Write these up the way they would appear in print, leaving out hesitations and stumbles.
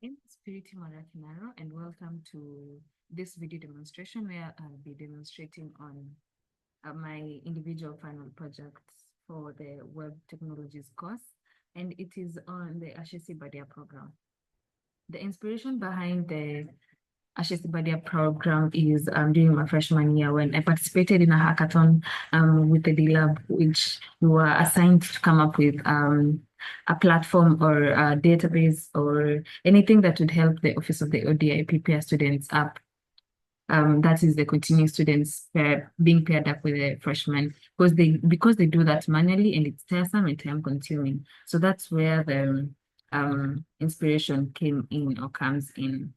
I'm Spiriti Marakinaro, and welcome to this video demonstration where I'll be demonstrating on my individual final projects for the Web Technologies course, and it is on the Ashesi BuddyUp program. The inspiration behind the Ashesi BuddyUp program is during my freshman year when I participated in a hackathon with the D-Lab, which we were assigned to come up with a platform or a database or anything that would help the Office of the ODI pair students up. That is the continuing students being paired up with the freshmen because they do that manually and it's tiresome and time consuming. So that's where the inspiration came in or comes in.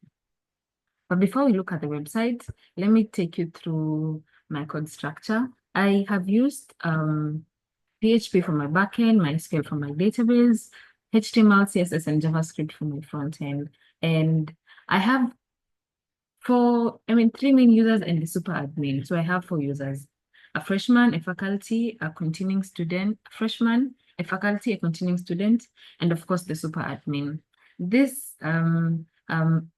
But before we look at the website, let me take you through my code structure. I have used PHP for my backend, MySQL for my database, HTML, CSS, and JavaScript for my front end. And I have three main users and the super admin. So I have 4 users: a freshman, a faculty, a continuing student, a freshman, a faculty, a continuing student, and of course the super admin. This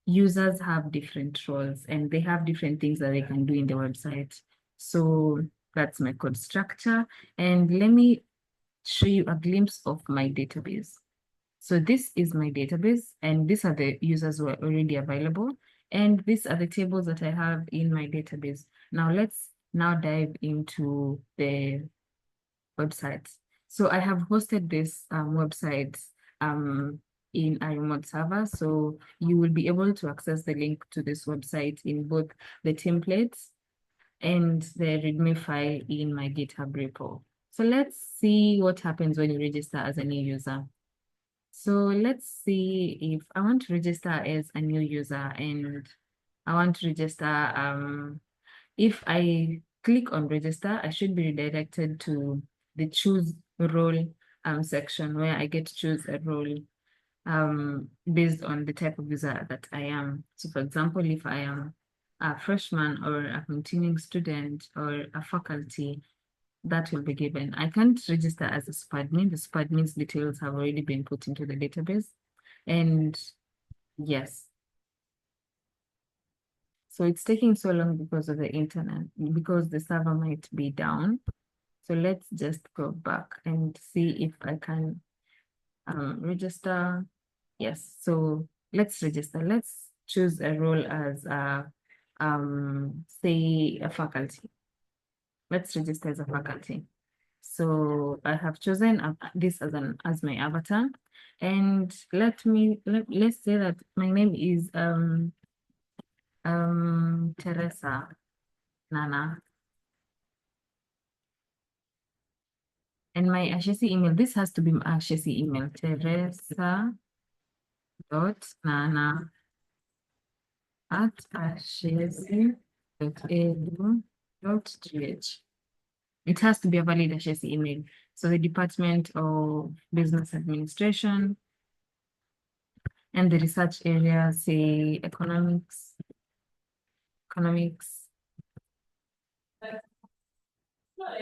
users have different roles and they have different things that they can do in the website. So that's my code structure. And let me show you a glimpse of my database. So this is my database, and these are the users who are already available. And these are the tables that I have in my database. Now let's dive into the website. So I have hosted this website in a remote server. So you will be able to access the link to this website in both the templates and the README file in my GitHub repo. So let's see what happens when you register as a new user. So let's see if I want to register as a new user and I want to register. If I click on register, I should be redirected to the choose role section where I get to choose a role based on the type of user that I am. So for example, if I am a freshman or a continuing student or a faculty, that will be given. I can't register as a SPADMIN. The SPADMIN's details have already been put into the database. And yes, so it's taking so long because of the internet, because the server might be down. So let's just go back and see if I can register. Yes, so let's register. Let's choose a role as say a faculty. Let's register as a faculty. So I have chosen this as my avatar, and let's say that my name is Teresa Nana, and my Ashesi email. This has to be my Ashesi email: teresa.nana@ashesi.edu.gh. It has to be a valid Ashesi email. So the Department of Business Administration and the research area, say economics.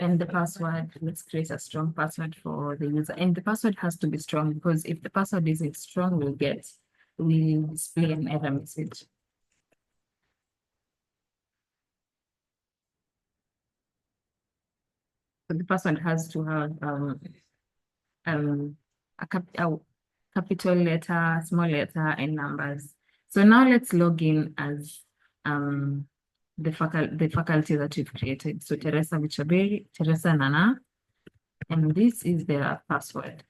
And the password, let's create a strong password for the user. And the password has to be strong because if the password isn't strong, we'll display an error message. So the password has to have a capital letter, small letter, and numbers. So now let's log in as the faculty that we've created. So Teresa Vichaberi, Teresa Nana, and this is their password.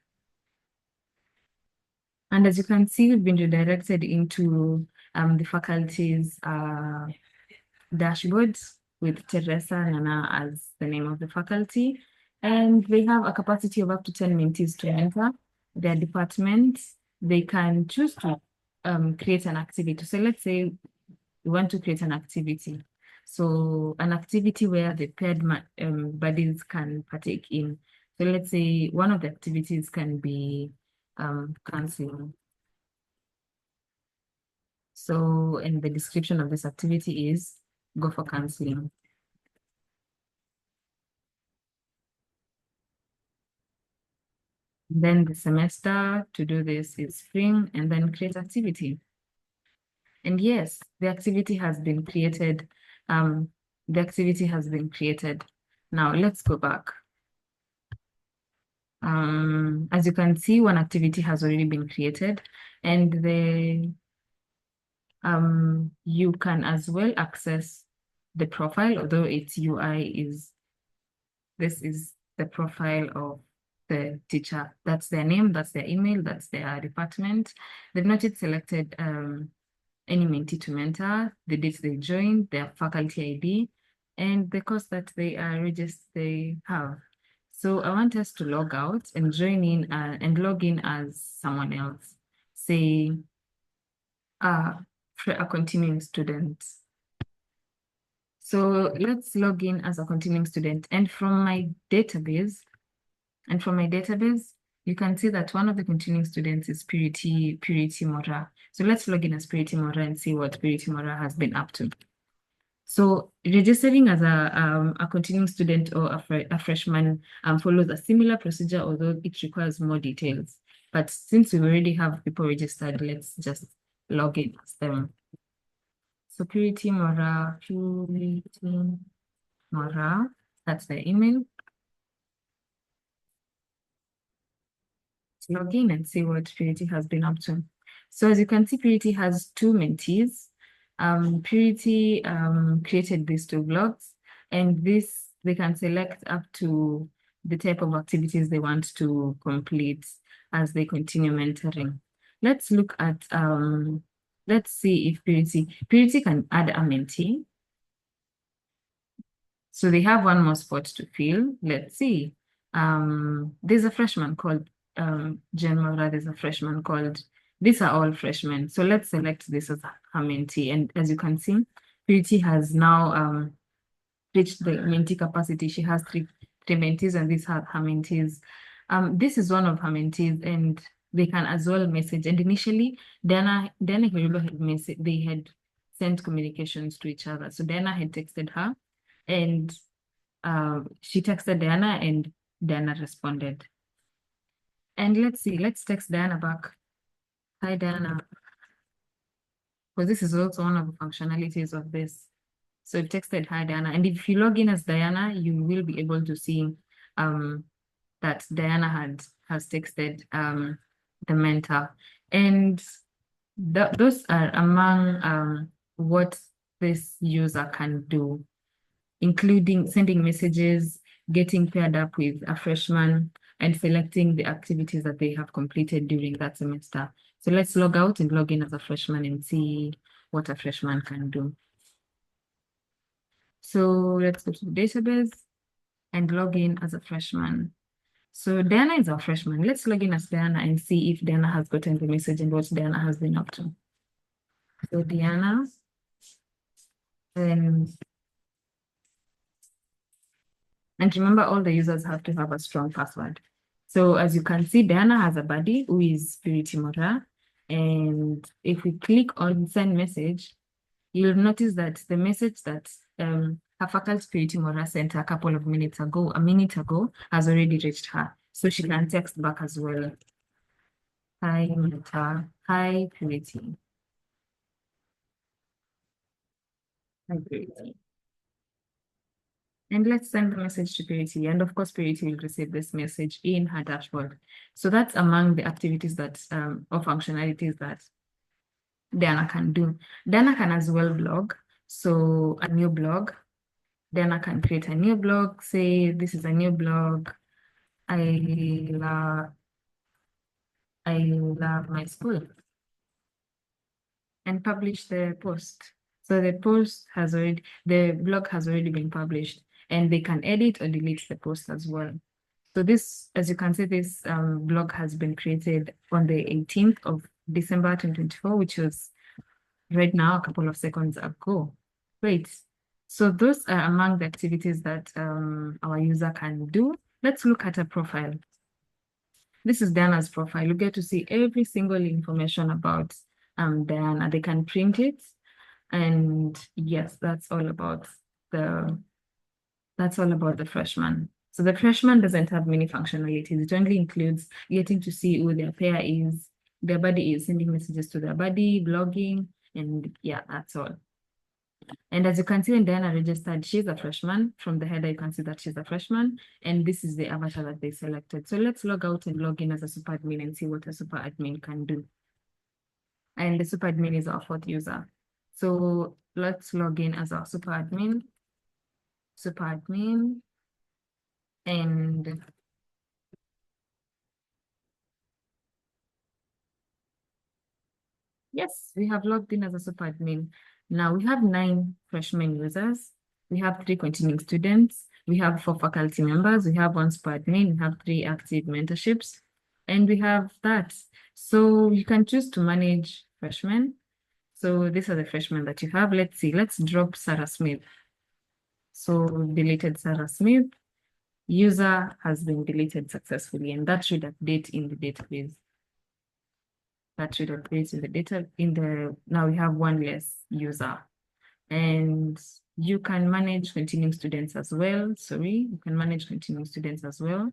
And as you can see, we've been redirected into the faculty's dashboard with Teresa Nana as the name of the faculty. And they have a capacity of up to 10 mentees to enter their department. They can choose to create an activity. So let's say we want to create an activity. So an activity where the paired buddies can partake in. So let's say one of the activities can be counseling. So, and the description of this activity is go for counseling. Then the semester to do this is spring and then create activity. And yes, the activity has been created. The activity has been created. Now let's go back. As you can see, one activity has already been created, and you can as well access the profile, although its UI is, this is the profile of the teacher. That's their name, that's their email, that's their department. They've not yet selected any mentee to mentor, the date they joined, their faculty ID, and the course that they are registered they have. So I want us to log out and join in and log in as someone else, say a continuing student. So let's log in as a continuing student. And from my database, you can see that one of the continuing students is Purity Mora. So let's log in as Purity Mora and see what Purity Mora has been up to. So registering as a continuing student or a freshman follows a similar procedure, although it requires more details. But since we already have people registered, let's just log in as them. So Purity Mora, that's their email. Let's log in and see what Purity has been up to. So as you can see, Purity has 2 mentees. Purity created these 2 blogs, and this they can select up to the type of activities they want to complete as they continue mentoring. Let's look at let's see if Purity can add a mentee. So they have one more spot to fill. Let's see. There's a freshman called Jen Mora. There's a freshman called, these are all freshmen. So let's select this as her mentee. And as you can see, Purity has now reached the mentee capacity. She has three mentees, and these are her mentees. This is one of her mentees, and they can as well message. And initially, Diana had they had sent communications to each other. So Diana had texted her, and she texted Diana, and Diana responded. And let's see, let's text Diana back. Hi, Diana. Because this is also one of the functionalities of this. So I've texted hi, Diana. And if you log in as Diana, you will be able to see that Diana has texted the mentor. And those are among what this user can do, including sending messages, getting paired up with a freshman, and selecting the activities that they have completed during that semester. So let's log out and log in as a freshman and see what a freshman can do. So let's go to the database and log in as a freshman. So Diana is our freshman. Let's log in as Diana and see if Diana has gotten the message and what Diana has been up to. So Diana, and remember, all the users have to have a strong password. So as you can see, Diana has a buddy who is Purity Mora. And if we click on send message, you'll notice that the message that her faculty Purity Mora sent her a minute ago, has already reached her. So she can text back as well. Hi, Mora. Hi, Purity. Hi, Purity. And let's send the message to Purity. And of course, Purity will receive this message in her dashboard. So that's among the activities that, or functionalities that Diana can do. Diana can as well blog. So a new blog. Diana can create a new blog. Say, this is a new blog. I love my school. And publish the post. So the blog has already been published, and they can edit or delete the post as well. So this, as you can see, this blog has been created on the 18th of December 2024, which was right now, a couple of seconds ago. Great. So those are among the activities that our user can do. Let's look at a profile. This is Diana's profile. You get to see every single information about Diana. They can print it. And yes, that's all about the freshman. So the freshman doesn't have many functionalities. It only includes getting to see who their pair is, their buddy is, sending messages to their buddy, blogging, And yeah, that's all. And as you can see, when Diana registered, she's a freshman. From the header, you can see that she's a freshman. And this is the avatar that they selected. So let's log out and log in as a super admin and see what a super admin can do. And the super admin is our fourth user. So let's log in as our super admin, and yes, we have logged in as a super admin. Now we have 9 freshman users. We have 3 continuing students. We have 4 faculty members. We have 1 super admin. We have 3 active mentorships. And we have that. So you can choose to manage freshmen. So these are the freshmen that you have. Let's see. Let's drop Sarah Smith. So deleted Sarah Smith. User has been deleted successfully, and that should update in the database. That should update in the data now we have 1 less user. And you can manage continuing students as well. You can manage continuing students as well.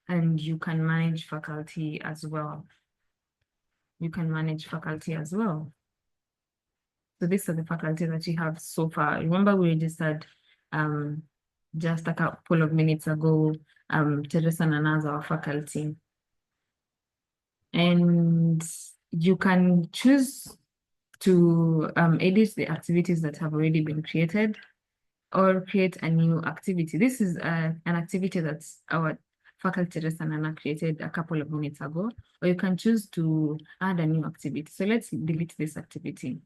And you can manage faculty as well. So these are the faculty that you have so far. Remember, we registered just a couple of minutes ago, Teresa and Nana's our faculty. And you can choose to edit the activities that have already been created or create a new activity. This is an activity that our faculty Teresa and Nana created a couple of minutes ago, or you can choose to add a new activity. So let's delete this activity.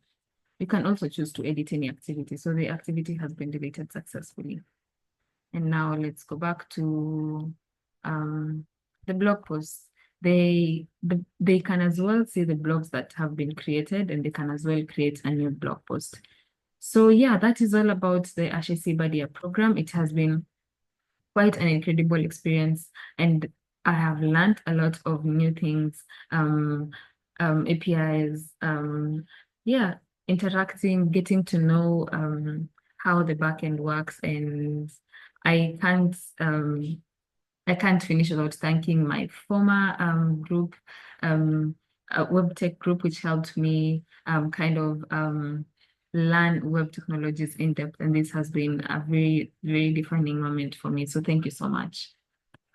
You can also choose to edit any activity. So the activity has been deleted successfully. And now let's go back to the blog posts. They can as well see the blogs that have been created, and they can as well create a new blog post. So yeah, that is all about the Ashesi BuddyUp program. It has been quite an incredible experience, and I have learned a lot of new things, APIs, yeah, interacting, getting to know how the backend works, and I can't finish without thanking my former group, web tech group, which helped me kind of learn web technologies in depth. And this has been a very, very defining moment for me. So thank you so much.